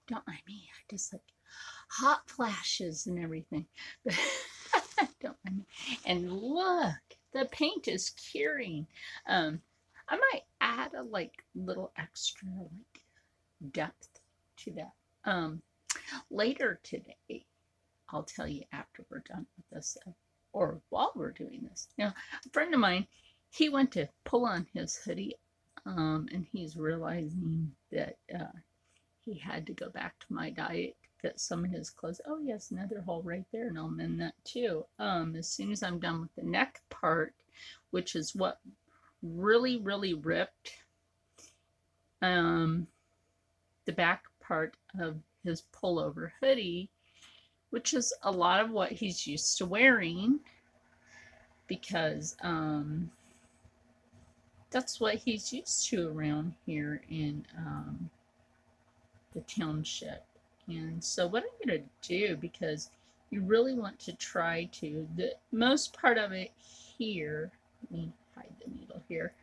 don't mind me. I just like hot flashes and everything. But don't mind me. And look, the paint is curing. I might add a like little extra like depth to that. Later today, I'll tell you after we're done with this, or while we're doing this. Now, a friend of mine, he went to pull on his hoodie, and he's realizing that he had to go back to my diet, get some of his clothes. Oh, yes, another hole right there, and I'll mend that too. As soon as I'm done with the neck part, which is what really, really ripped the back part of his pullover hoodie, which is a lot of what he's used to wearing, because that's what he's used to around here in the township. And so what I'm going to do, because you really want to try to, the most part of it here, let me hide the needle here,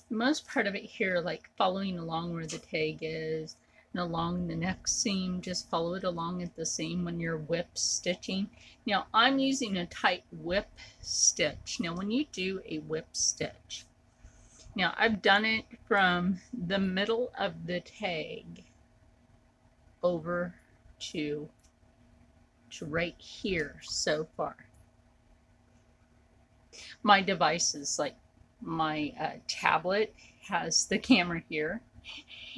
the most part of it here, like following along where the tag is, and along the neck seam, just follow it along at the seam when you're whip stitching. Now I'm using a tight whip stitch. Now when you do a whip stitch, now I've done it from the middle of the tag over to right here so far. My devices, like my tablet has the camera here,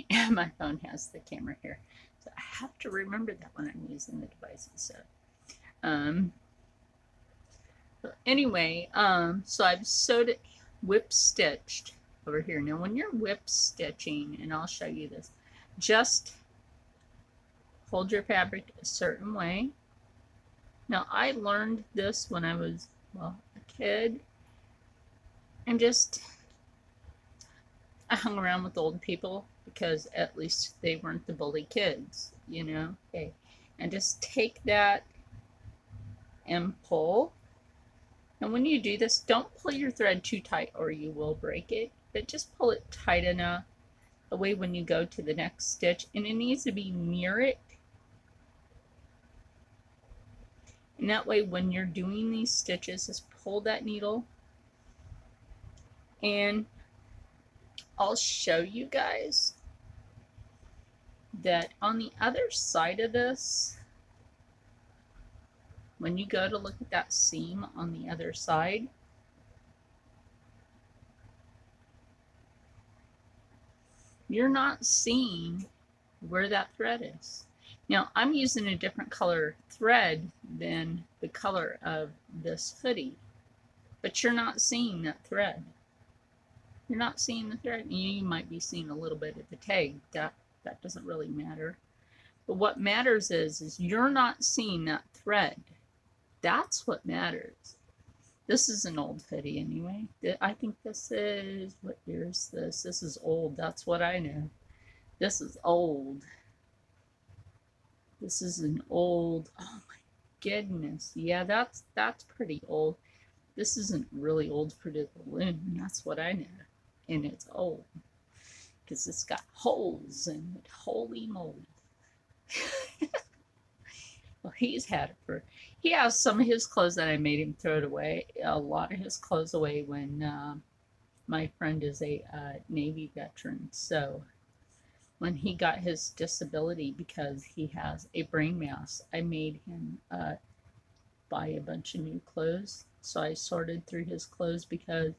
and my phone has the camera here. So I have to remember that when I'm using the devices. So, anyway, so I've sewed it, whip stitched over here. Now, when you're whip stitching, and I'll show you this, just hold your fabric a certain way. Now, I learned this when I was, well, a kid, and just I hung around with old people because at least they weren't the bully kids, you know. Okay, and just take that and pull. And when you do this, don't pull your thread too tight or you will break it, but just pull it tight enough the way when you go to the next stitch, and it needs to be near it. And that way when you're doing these stitches, just pull that needle, and I'll show you guys that on the other side of this, when you go to look at that seam on the other side, you're not seeing where that thread is. Now, I'm using a different color thread than the color of this hoodie, but you're not seeing that thread. You're not seeing the thread. You might be seeing a little bit of the tag. That doesn't really matter. But what matters is you're not seeing that thread. That's what matters. This is an old hoodie anyway. I think this is, what year is this? This is old. That's what I know. This is old. This is an old, oh my goodness. Yeah, that's pretty old. This isn't really old for the balloon. That's what I know. And it's old because it's got holes in it. Holy moly. Well, he's had it for, he has some of his clothes that I made him throw it away. A lot of his clothes away when my friend is a Navy veteran. So when he got his disability because he has a brain mass, I made him buy a bunch of new clothes. So I sorted through his clothes because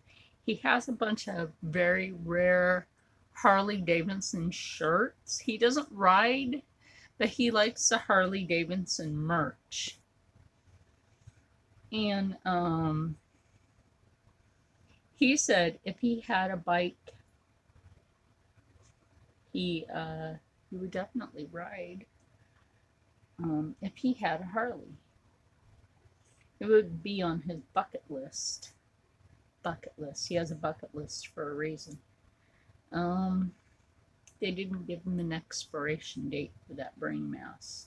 he has a bunch of very rare Harley Davidson shirts. He doesn't ride, but he likes the Harley Davidson merch. And he said if he had a bike, he would definitely ride. If he had a Harley, it would be on his bucket list. He has a bucket list for a reason. They didn't give him an expiration date for that brain mass.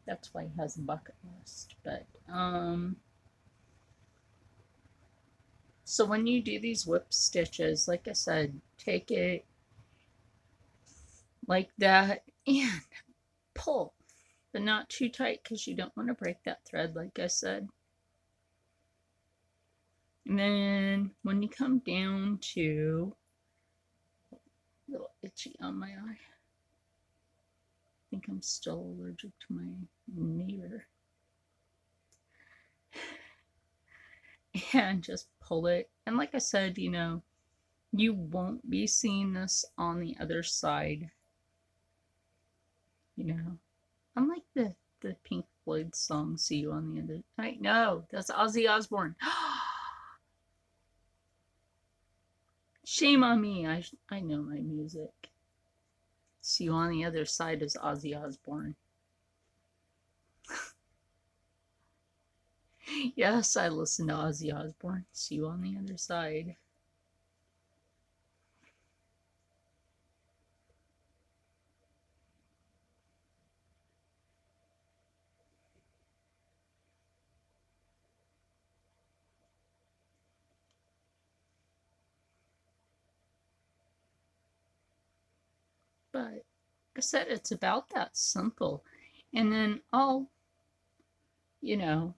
That's why he has a bucket list. But so when you do these whip stitches, like I said, take it like that and pull, but not too tight because you don't want to break that thread, like I said. And then when you come down to a little itchy on my eye, I think I'm still allergic to my neighbor. And just pull it. And like I said, you know, you won't be seeing this on the other side. You know, unlike the Pink Floyd song, See You on the Other Side. No, that's Ozzy Osbourne. Shame on me. I know my music. See You on the Other Side is Ozzy Osbourne. Yes, I listen to Ozzy Osbourne. See You on the Other Side. But like I said, it's about that simple. And then I'll, you know,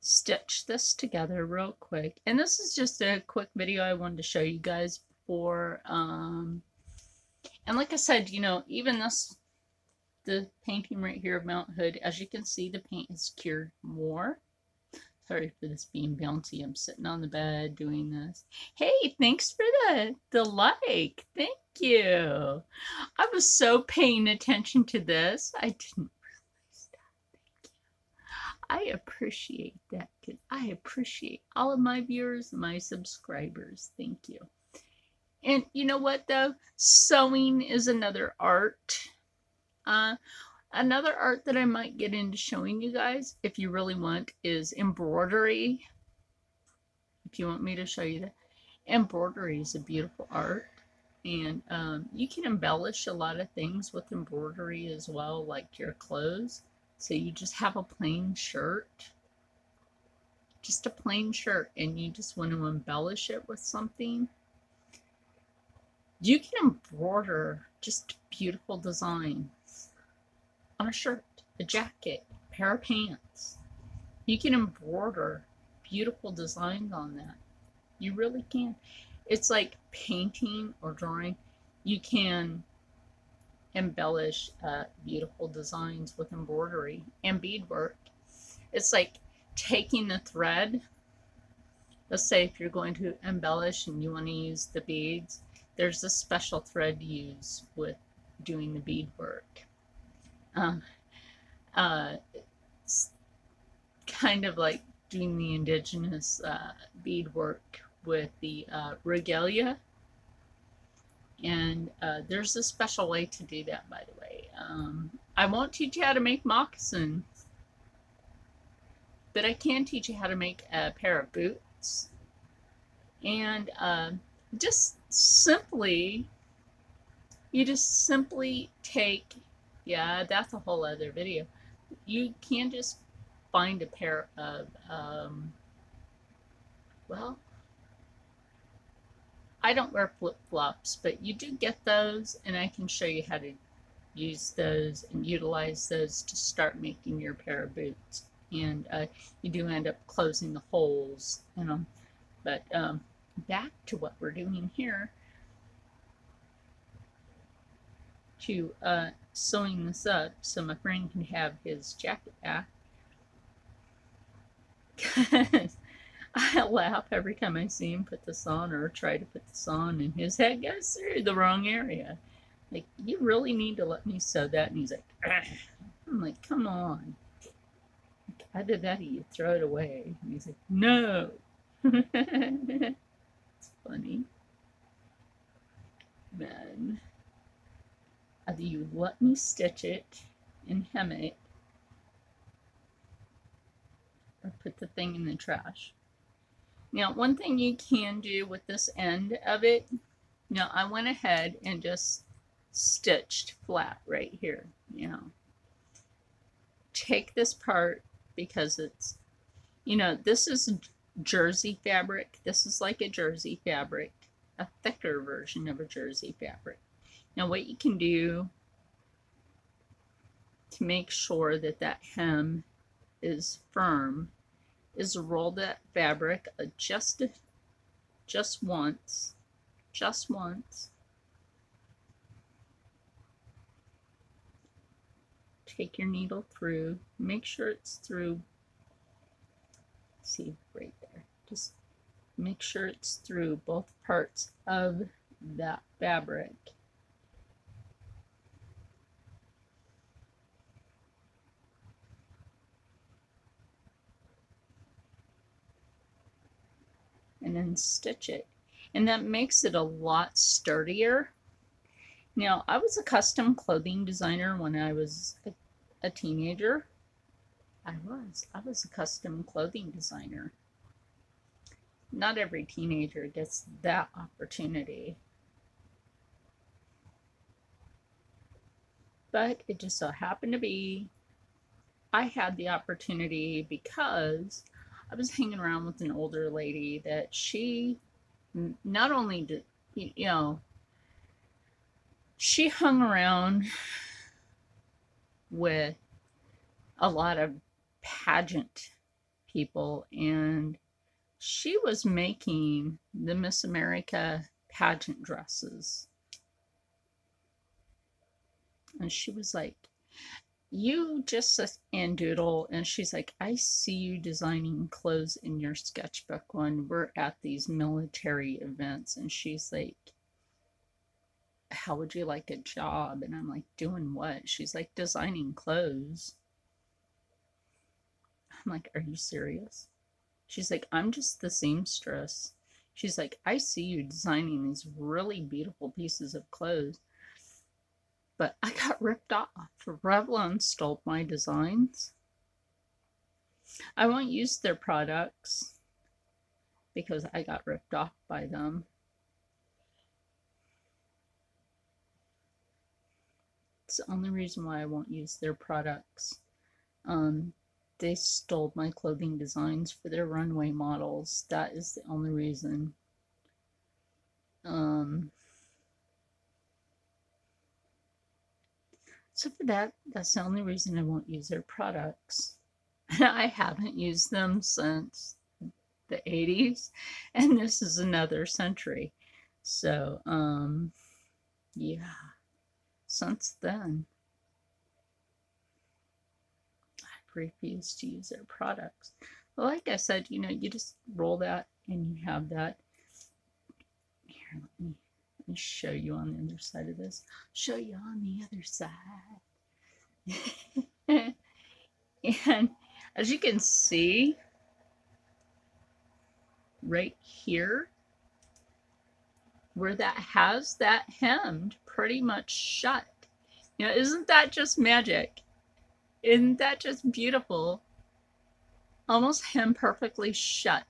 stitch this together real quick. And this is just a quick video I wanted to show you guys before. And like I said, you know, even this, the painting right here of Mount Hood, as you can see, the paint has cured more. Sorry for this being bouncy. I'm sitting on the bed doing this. Hey, thanks for the like. Thank you. I was so paying attention to this. I didn't realize that. Thank you. I appreciate that. I appreciate all of my viewers and my subscribers. Thank you. And you know what, though? Sewing is another art. Another art that I might get into showing you guys, if you really want, is embroidery. If you want me to show you that. Embroidery is a beautiful art. And you can embellish a lot of things with embroidery as well, like your clothes. So you just have a plain shirt. Just a plain shirt, and you just want to embellish it with something. You can embroider just beautiful designs on a shirt, a jacket, a pair of pants. You can embroider beautiful designs on that. You really can. It's like painting or drawing. You can embellish beautiful designs with embroidery and beadwork. It's like taking the thread. Let's say if you're going to embellish and you want to use the beads, there's a special thread to use with doing the beadwork. It's kind of like doing the indigenous beadwork with the regalia. And there's a special way to do that, by the way. I won't teach you how to make moccasins, but I can teach you how to make a pair of boots. And just simply, you just simply take, yeah, that's a whole other video. You can just find a pair of, well, I don't wear flip-flops, but you do get those, and I can show you how to use those and utilize those to start making your pair of boots. And you do end up closing the holes in them. But back to what we're doing here, to sewing this up so my friend can have his jacket back. Because I laugh every time I see him put this on or try to put this on, and his head goes through the wrong area. Like, you really need to let me sew that. And he's like, ugh. I'm like, come on. Either that or you throw it away. And he's like, no. It's funny. Then either you let me stitch it and hem it, or put the thing in the trash. Now, one thing you can do with this end of it, now I went ahead and just stitched flat right here. You know, take this part, because it's, you know, this is jersey fabric. This is like a jersey fabric, a thicker version of a jersey fabric. Now what you can do to make sure that that hem is firm is roll that fabric just once, just once. Take your needle through, make sure it's through, see right there, just make sure it's through both parts of that fabric. And then stitch it. And that makes it a lot sturdier. Now, I was a custom clothing designer when I was a teenager. I was a custom clothing designer. Not every teenager gets that opportunity. But it just so happened to be I had the opportunity because I was hanging around with an older lady that she not only did, you know, she hung around with a lot of pageant people, and she was making the Miss America pageant dresses. And she was like, you just and doodle, and she's like, I see you designing clothes in your sketchbook when we're at these military events. And she's like, how would you like a job? And I'm like, doing what? She's like, designing clothes. I'm like, are you serious? She's like, I'm just the seamstress. She's like, I see you designing these really beautiful pieces of clothes, but I got ripped off. Revlon stole my designs. I won't use their products because I got ripped off by them. It's the only reason why I won't use their products. They stole my clothing designs for their runway models. That is the only reason. So for that, that's the only reason I won't use their products. I haven't used them since the 80s, and this is another century. So, yeah, since then, I've refused to use their products. But like I said, you know, you just roll that and you have that. Here, let me show you on the other side of this. Show you on the other side. And as you can see, right here, where that has that hemmed pretty much shut. You know, isn't that just magic? Isn't that just beautiful? Almost hem perfectly shut,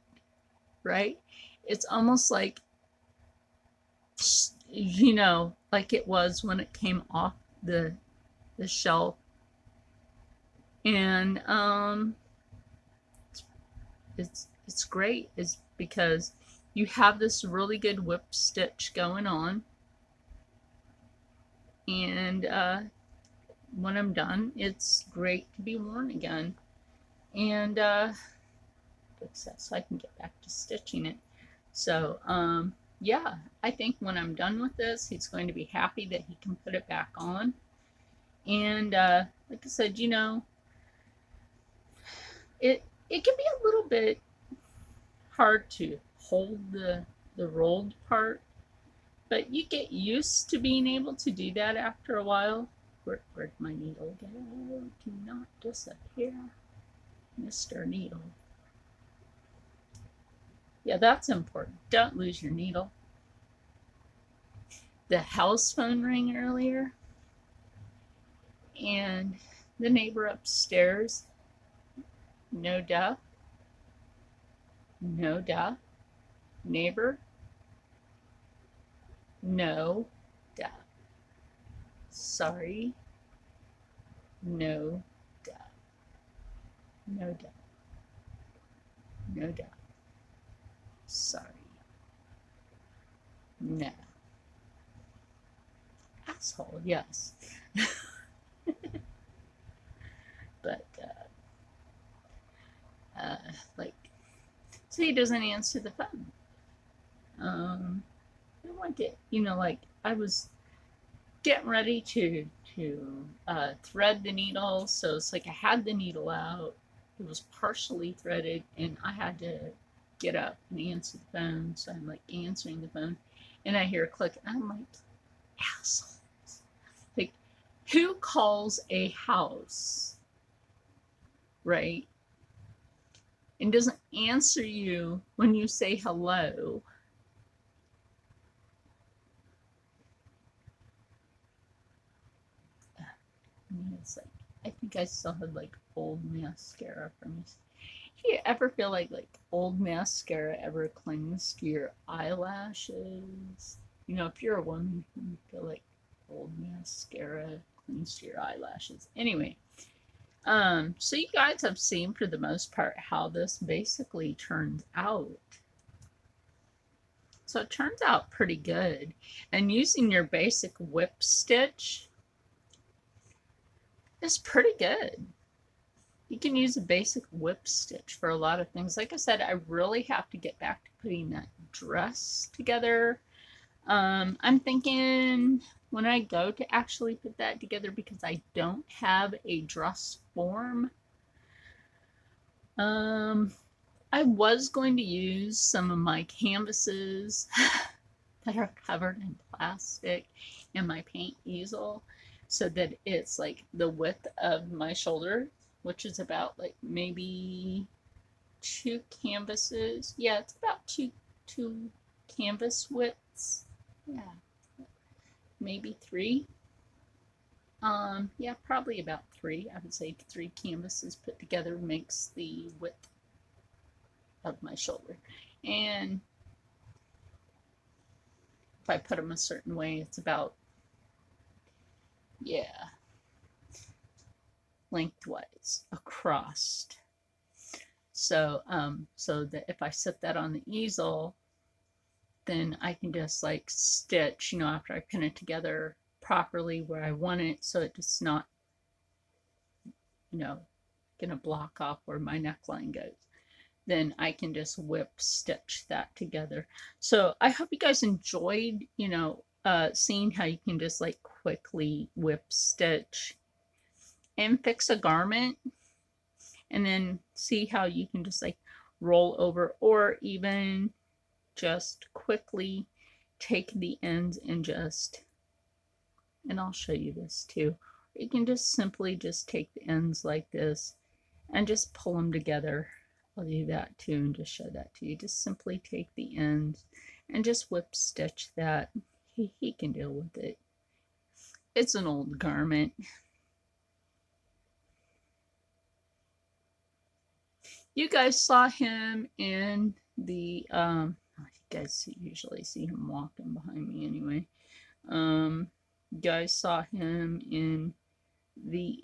right? It's almost like, you know, like it was when it came off the shelf. And it's great. It's because you have this really good whip stitch going on, and when I'm done, it's great to be worn again. And fix that so I can get back to stitching it. So yeah, I think when I'm done with this, he's going to be happy that he can put it back on. And like I said, you know, it can be a little bit hard to hold the rolled part, but you get used to being able to do that after a while. Where'd my needle go? Do not disappear, Mr. Needle. Yeah, that's important. Don't lose your needle. The house phone rang earlier, and the neighbor upstairs, no duh, no duh, neighbor, no duh, sorry, no duh, no duh, no duh, sorry, no. Asshole, yes. So he doesn't answer the phone. I want to, you know, like I was getting ready to thread the needle, so it's like I had the needle out, it was partially threaded, and I had to get up and answer the phone. So I'm like answering the phone, and I hear a click, and I'm like, assholes! Like, who calls a house, right, and doesn't answer you when you say hello? It's like, I think I still had like old mascara from me. Do you ever feel like old mascara ever clings to your eyelashes? You know, if you're a woman, you feel like old mascara clings to your eyelashes. Anyway, so you guys have seen for the most part how this basically turns out. So it turns out pretty good. And using your basic whip stitch is pretty good. You can use a basic whip stitch for a lot of things. Like I said, I really have to get back to putting that dress together. I'm thinking when I go to actually put that together, because I don't have a dress form, I was going to use some of my canvases that are covered in plastic and my paint easel, so that it's like the width of my shoulder, which is about like maybe 2 canvases. Yeah, it's about two canvas widths. Yeah, maybe 3. Yeah, probably about 3. I would say 3 canvases put together makes the width of my shoulder. And if I put them a certain way, it's about, yeah, lengthwise across. So so that if I set that on the easel, then I can just like stitch, you know, after I pin it together properly where I want it, so it's just not, you know, gonna block off where my neckline goes. Then I can just whip stitch that together. So I hope you guys enjoyed, you know, seeing how you can just like quickly whip stitch and fix a garment, and then see how you can just like roll over, or even just quickly take the ends and just, and I'll show you this too, you can just simply just take the ends like this and just pull them together. I'll do that too and just show that to you. Just simply take the ends and just whip stitch that. He can deal with it. It's an old garment. You guys saw him in the, you guys usually see him walking behind me anyway. You guys saw him in the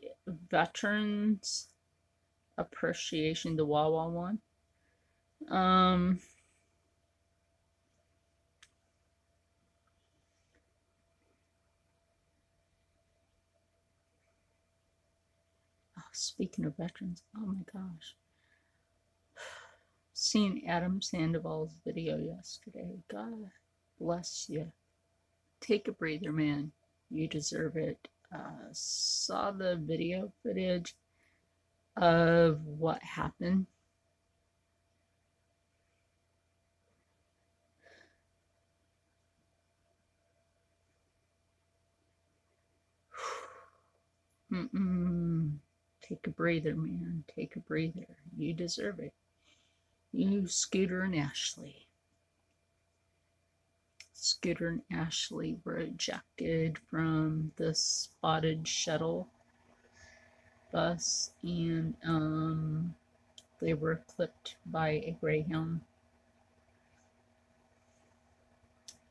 Veterans Appreciation, the Wawa one. Speaking of veterans, oh my gosh. Seen Adam Sandoval's video yesterday. God bless you. Take a breather, man. You deserve it. Saw the video footage of what happened. Take a breather, man. Take a breather. You deserve it. You, Scooter and Ashley. Scooter and Ashley were ejected from the spotted shuttle bus, and they were clipped by a Greyhound.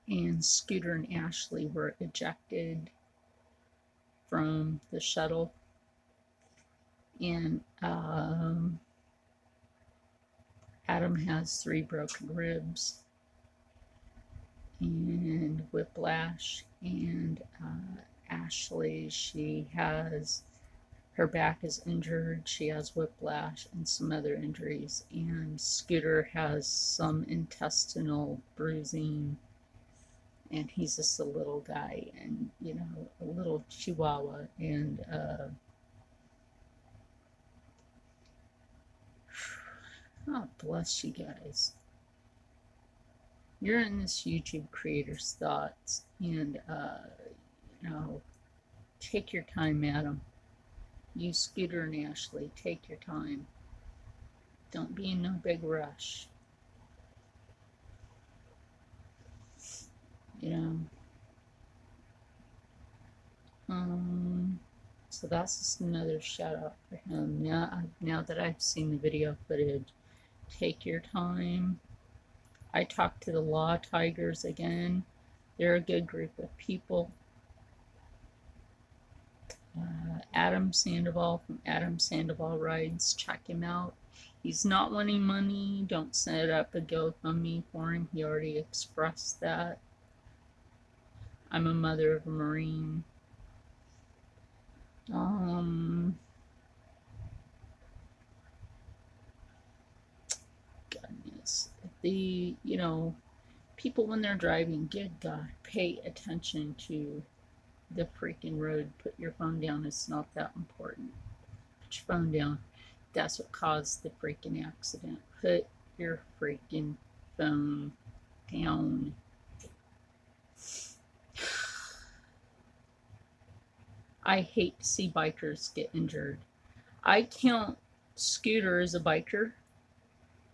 And Scooter and Ashley were ejected from the shuttle, and Adam has 3 broken ribs and whiplash, and Ashley, she has Her back is injured. She has whiplash and some other injuries. And Scooter has some intestinal bruising. And he's just a little guy, and you know, a little chihuahua. And oh, bless you guys. You're in this YouTube creator's thoughts, and you know, take your time, madam. You, Scooter and Ashley, take your time. Don't be in no big rush. You know. So that's just another shout out for him. Now that I've seen the video footage, take your time. I talked to the Law Tigers again. They're a good group of people. Adam Sandoval from Adam Sandoval Rides, check him out. He's not wanting money. Don't set up a GoFundMe for him. He already expressed that. I'm a mother of a Marine. Goodness. You know, people when they're driving, good God, pay attention to the freaking road. Put your phone down. It's not that important. Put your phone down. That's what caused the freaking accident. Put your freaking phone down. I hate to see bikers get injured. I count Scooter as a biker.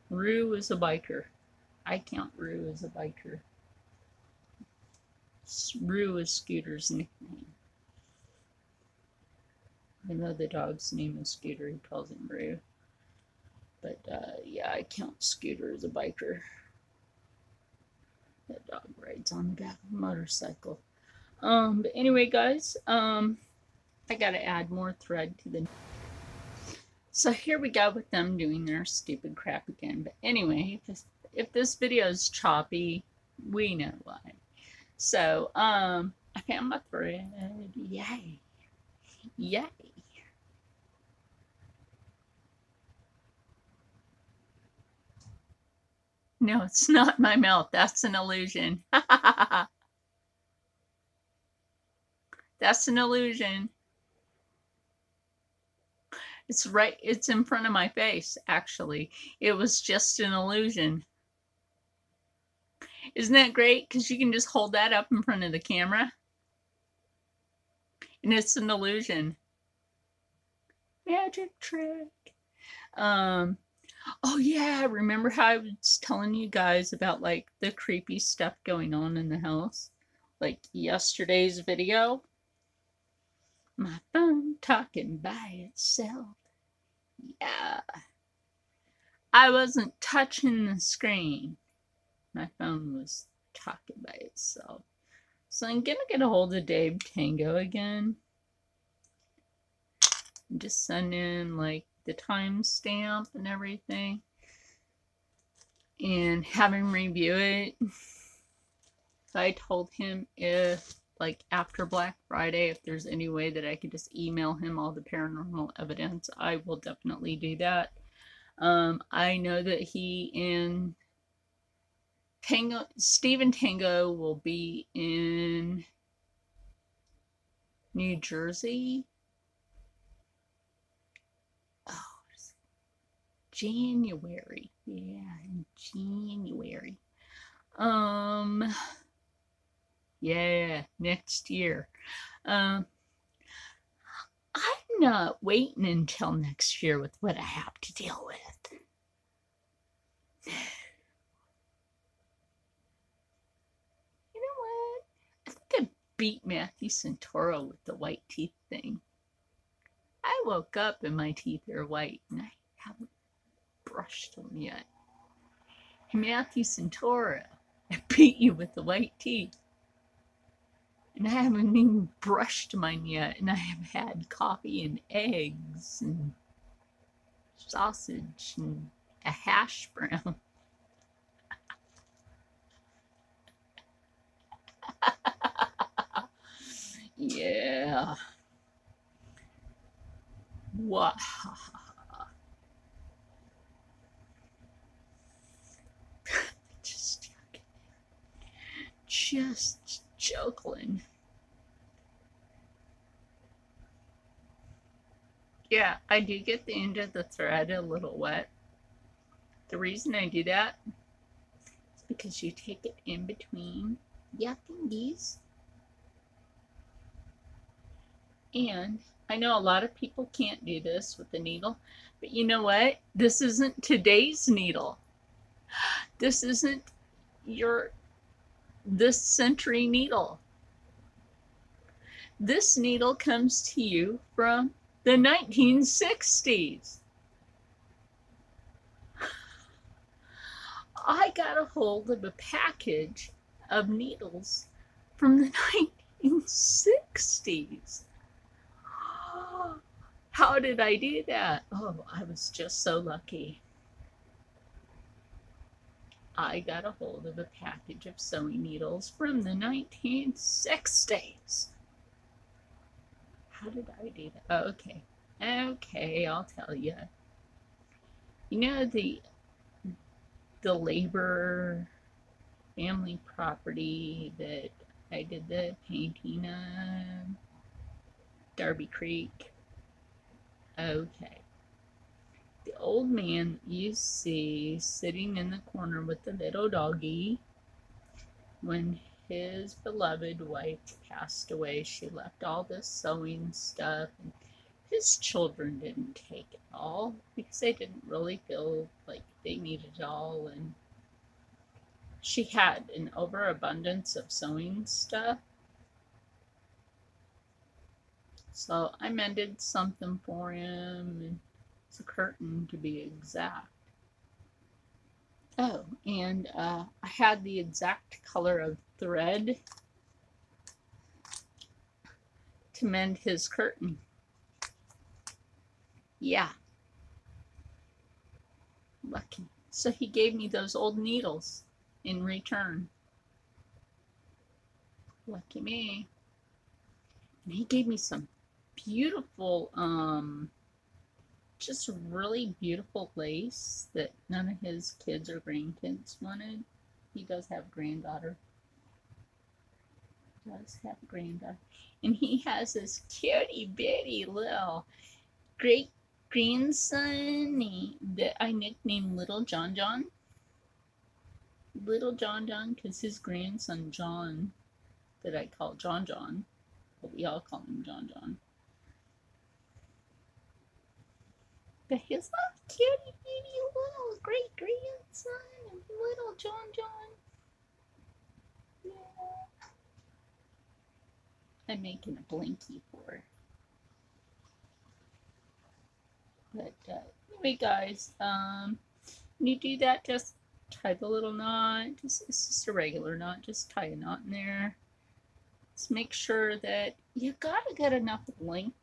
Rue is a biker. I count Rue as a biker. Rue is Scooter's nickname. I know the dog's name is Scooter. He calls him Rue. But yeah, I count Scooter as a biker. That dog rides on the back of a motorcycle. But anyway, guys, I gotta add more thread to the... So here we go with them doing their stupid crap again. But anyway, if this video is choppy, we know why. So, I found my thread. Yay. Yay. No, it's not my mouth. That's an illusion. That's an illusion. It's right, it's in front of my face, actually. It was just an illusion. Isn't that great? Because you can just hold that up in front of the camera. And it's an illusion. Magic trick. Oh yeah, remember how I was telling you guys about like the creepy stuff going on in the house? Like yesterday's video? My phone talking by itself. Yeah. I wasn't touching the screen. My phone was talking by itself. So I'm gonna get a hold of Dave Tango again. And just send in like the timestamp and everything. And have him review it. So I told him if like after Black Friday, if there's any way that I could just email him all the paranormal evidence, I will definitely do that. I know that he and Stephen Tango will be in New Jersey. Oh, January. Yeah, in January. Yeah, next year. I'm not waiting until next year with what I have to deal with. You know what? I think I beat Matthew Santoro with the white teeth thing. I woke up and my teeth are white and I haven't brushed them yet. Matthew Santoro, I beat you with the white teeth. And I haven't even brushed mine yet. And I have had coffee and eggs and sausage and a hash brown. Yeah. Wow. Just juggling. Yeah, I do get the end of the thread a little wet. The reason I do that is because you take it in between your fingies. And I know a lot of people can't do this with the needle, but you know what? This isn't today's needle. This isn't your this century needle. This needle comes to you from the 1960s. I got a hold of a package of needles from the 1960s. How did I do that? Oh, I was just so lucky. I got a hold of a package of sewing needles from the 1960s. How did I do that? Oh, okay. Okay, I'll tell you. You know the labor family property that I did the painting of? Darby Creek. Okay. The old man you see sitting in the corner with the little doggy. When his beloved wife passed away, she left all this sewing stuff. And his children didn't take it all because they didn't really feel like they needed it all. And she had an overabundance of sewing stuff. So I mended something for him, and it's a curtain to be exact. Oh, and I had the exact color of thread to mend his curtain. Yeah. Lucky. So he gave me those old needles in return. Lucky me. And he gave me some beautiful, just really beautiful lace that none of his kids or grandkids wanted. He does have a granddaughter. And he has this cutie bitty little great grandson that I nicknamed Little John John. Little John John, because his grandson John, that I call John John, but we all call him John John. But his little cutie bitty little great grandson, Little John John. Yeah. I'm making a blinky for her. But anyway, guys, when you do that, just tie the little knot. It's just a regular knot. Just tie a knot in there. Just make sure that you gotta get enough length.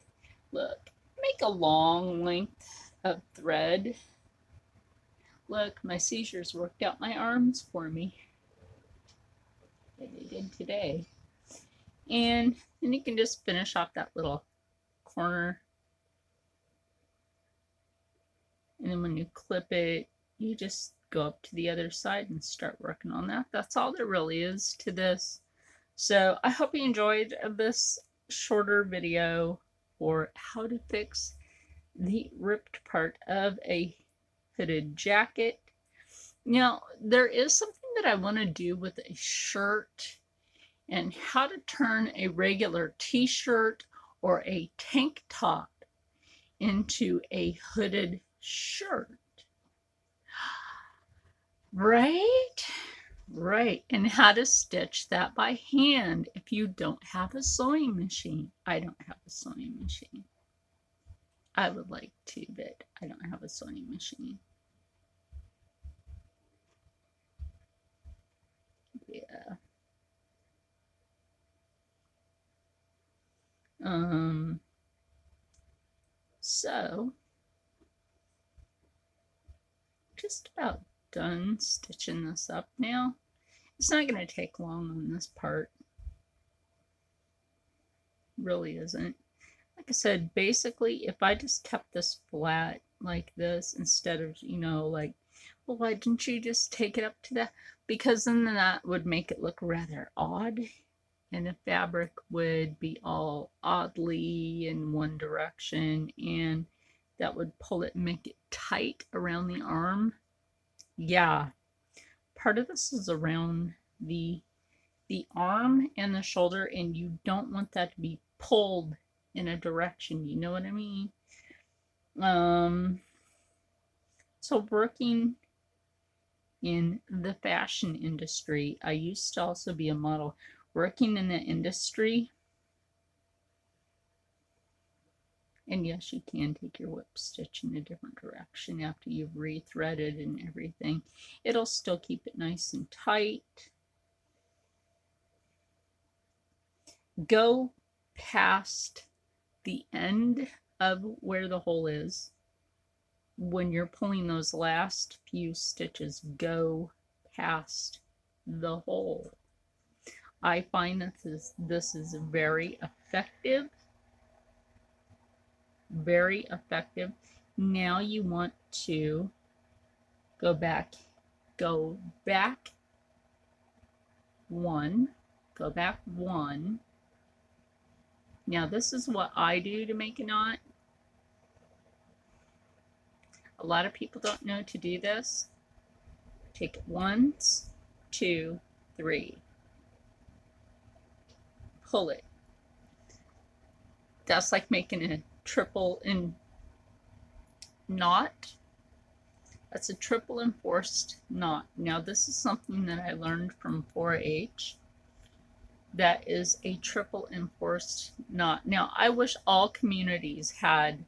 Look, make a long length of thread. Look, my seizures worked out my arms for me. They did today. And then you can just finish off that little corner. And then when you clip it, you just go up to the other side and start working on that. That's all there really is to this. So I hope you enjoyed this shorter video for how to fix the ripped part of a hooded jacket. Now, there is something that I want to do with a shirt and how to turn a regular t-shirt or a tank top into a hooded shirt. Right? Right. And how to stitch that by hand if you don't have a sewing machine. I don't have a sewing machine. I would like to, but I don't have a sewing machine. Yeah. So just about done stitching this up now. It's not going to take long on this part. Really isn't. like I said, basically, if I just kept this flat like this instead of, like, well, why didn't you just take it up to that? Because then that would make it look rather odd, and the fabric would be all oddly in one direction, and that would pull it and make it tight around the arm. Yeah, part of this is around the arm and the shoulder, and you don't want that to be pulled in a direction, you know what I mean? So working in the fashion industry, I used to also be a model. Working in the industry, and yes, you can take your whip stitch in a different direction after you've rethreaded and everything. It'll still keep it nice and tight. Go past the end of where the hole is. When you're pulling those last few stitches, go past the hole. I find that this is very effective. Very effective. Now you want to go back one, go back one. Now this is what I do to make a knot. A lot of people don't know to do this. Take it once, 2, 3. Pull it. That's like making a triple in knot. That's a triple enforced knot. Now this is something that I learned from 4-H. That is a triple enforced knot. Now I wish all communities had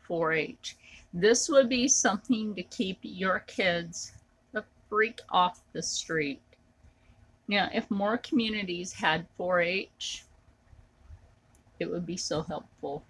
4-H. This would be something to keep your kids the freak off the street. Now if more communities had 4-H, it would be so helpful.